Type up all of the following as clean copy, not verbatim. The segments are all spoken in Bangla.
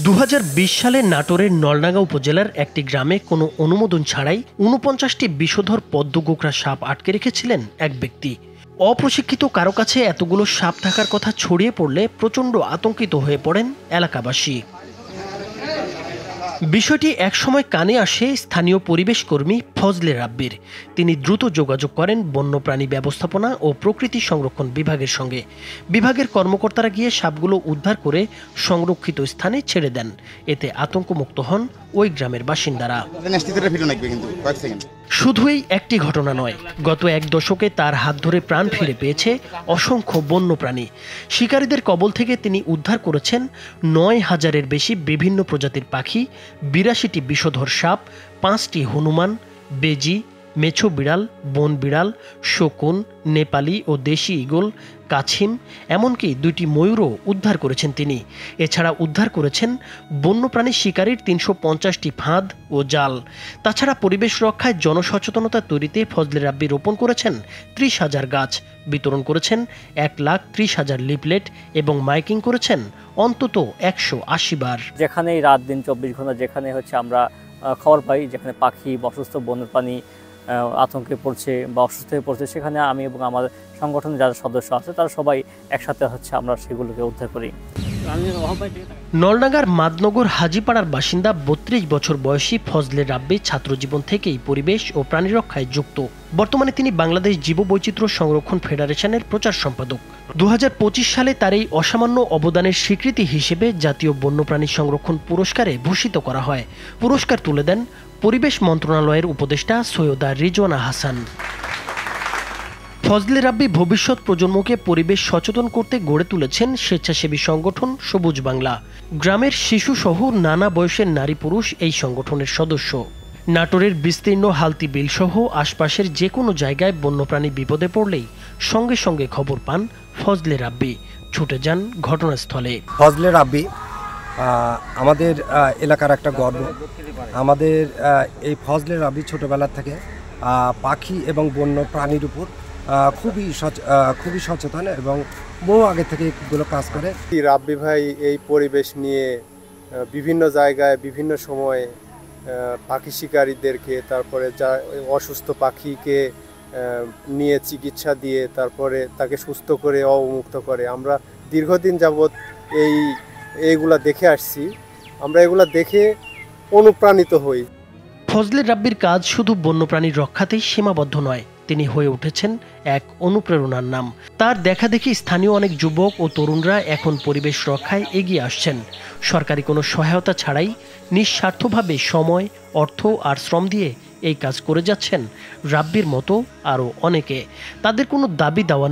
2020 সালে নাটোরের নলডাঙ্গা উপজেলার একটি গ্রামে কোনো অনুমোদন ছাড়াই 49টি বিষধর পদ্মগোকরা সাপ আটকে রেখেছিলেন এক ব্যক্তি। অপ্রশিক্ষিত কারো কাছে এতগুলো সাপ থাকার কথা ছড়িয়ে পড়লে প্রচণ্ড আতঙ্কিত হয়ে পড়েন এলাকাবাসী। বিষয়টি একসময় কানে আসে স্থানীয় পরিবেশ কর্মী ফজলে রাব্বির। তিনি দ্রুত যোগাযোগ করেন বন্যপ্রাণী ব্যবস্থাপনা ও প্রকৃতি সংরক্ষণ বিভাগের সঙ্গে। বিভাগের কর্মকর্তারা গিয়ে সাপগুলো উদ্ধার করে সংরক্ষিত স্থানে ছেড়ে দেন। এতে আতঙ্কমুক্ত হন ওই গ্রামের বাসিন্দারা। শুধু এই একটি ঘটনা নয়, গত এক দশকে তার হাত ধরে প্রাণ ফিরে পেয়েছে অসংখ্য বন্যপ্রাণী। শিকারীদের কবল থেকে তিনি উদ্ধার করেছেন 9,000-এর বেশি বিভিন্ন প্রজাতির পাখি, 82টি বিষধর সাপ, 5টি হনুমান, বেজি, মেছো বিড়াল, বন বিড়াল, শকুন, নেপালি ও দেশি ঈগল, কাছিম, এমনকি 2টি ময়ূরও উদ্ধার করেছেন তিনি। এছাড়া উদ্ধার করেছেন বন্যপ্রাণী শিকারীর 350টি ফাঁদ ও জাল। তাছাড়া পরিবেশ রক্ষায় জনসচেতনতা তৈরিতে ফজলে রাব্বি রোপণ করেছেন 30,000 গাছ, বিতরণ করেছেন 1,30,000 লিফলেট এবং মাইকিং করেছেন অন্তত 180 বার। যেখানেই রাত দিন 24 ঘন্টা যেখানে আমরা খবর পাই যেখানে পাখি বা অসুস্থ বন্যপ্রাণী আতঙ্কে পড়ছে বা অসুস্থ হয়ে পড়ছে, সেখানে আমি এবং আমার সংগঠনের যারা সদস্য আছে তারা সবাই একসাথে আমরা সেগুলোকে উদ্ধার করি। নলডাঙ্গার মাদনগর হাজিপাড়ার বাসিন্দা 32 বছর বয়সী ফজলে রাব্বি ছাত্রজীবন থেকেই পরিবেশ ও প্রাণী রক্ষায় যুক্ত। বর্তমানে তিনি বাংলাদেশ জীববৈচিত্র্য সংরক্ষণ ফেডারেশনের প্রচার সম্পাদক। 2025 সালে তার এই অসামান্য অবদানের স্বীকৃতি হিসেবে জাতীয় বন্যপ্রাণী সংরক্ষণ পুরস্কারে ভূষিত করা হয়। পুরস্কার তুলে দেন পরিবেশ মন্ত্রণালয়ের উপদেষ্টা সৈয়দা রিজওয়ানা হাসান। ফজলে রাব্বি ভবিষ্যৎ প্রজন্মকে পরিবেশ সচেতন করতে গড়ে তুলেছেন স্বেচ্ছাসেবী সংগঠন সবুজ বাংলা। গ্রামের শিশু সহ নানা বয়সের নারী পুরুষ এই সংগঠনের সদস্য। নাটোরের বিস্তীর্ণ হালতি বিল সহ আশপাশের যে কোনো জায়গায় বন্যপ্রাণী বিপদে পড়লেই সঙ্গে সঙ্গে খবর পান ফজলে রাব্বি, ছুটে যান ঘটনাস্থলে। ফজলে রাব্বি আমাদের এলাকার একটা গর্ব। আমাদের এই ফজলে রাব্বি ছোটবেলা থেকে পাখি এবং বন্য প্রাণীর উপর খুবই সচেতন এবং বহু আগে থেকে এগুলো কাজ করে। রাব্বি ভাই এই পরিবেশ নিয়ে বিভিন্ন জায়গায় বিভিন্ন সময়ে পাখি শিকারীদেরকে, তারপরে যা অসুস্থ পাখিকে নিয়ে চিকিৎসা দিয়ে তারপরে তাকে সুস্থ করে অবমুক্ত করে। আমরা দীর্ঘদিন যাবৎ এইগুলা দেখে আসছি, আমরা এগুলা দেখে অনুপ্রাণিত হই। ফজলে রাব্বির কাজ শুধু বন্যপ্রাণীর রক্ষাতেই সীমাবদ্ধ নয়, তিনি হয়ে উঠেছেন এক অনুপ্রেরণার নাম। তার দেখাদেখি স্থানীয় অনেক যুবক ও তরুণরা এখন পরিবেশ রক্ষায় এগিয়ে আসছেন। সরকারি কোনো সহায়তা ছাড়াই নিঃস্বার্থভাবে সময়, অর্থ আর শ্রম দিয়ে এই কাজ করে যাচ্ছেন রাব্বির মতো আরও অনেকে। তাদের কোনো দাবি দেওয়া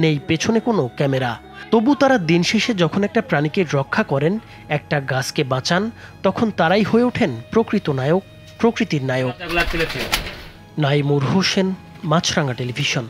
নেই পেছনে কোনো ক্যামেরা। তবু তারা দিন শেষে যখন একটা প্রাণীকে রক্ষা করেন, একটা গাছকে বাঁচান, তখন তারাই হয়ে ওঠেন প্রকৃত নায়ক, প্রকৃতির নায়ক। নাইমুর হোসেন, মাছরাঙা টেলিভিশন।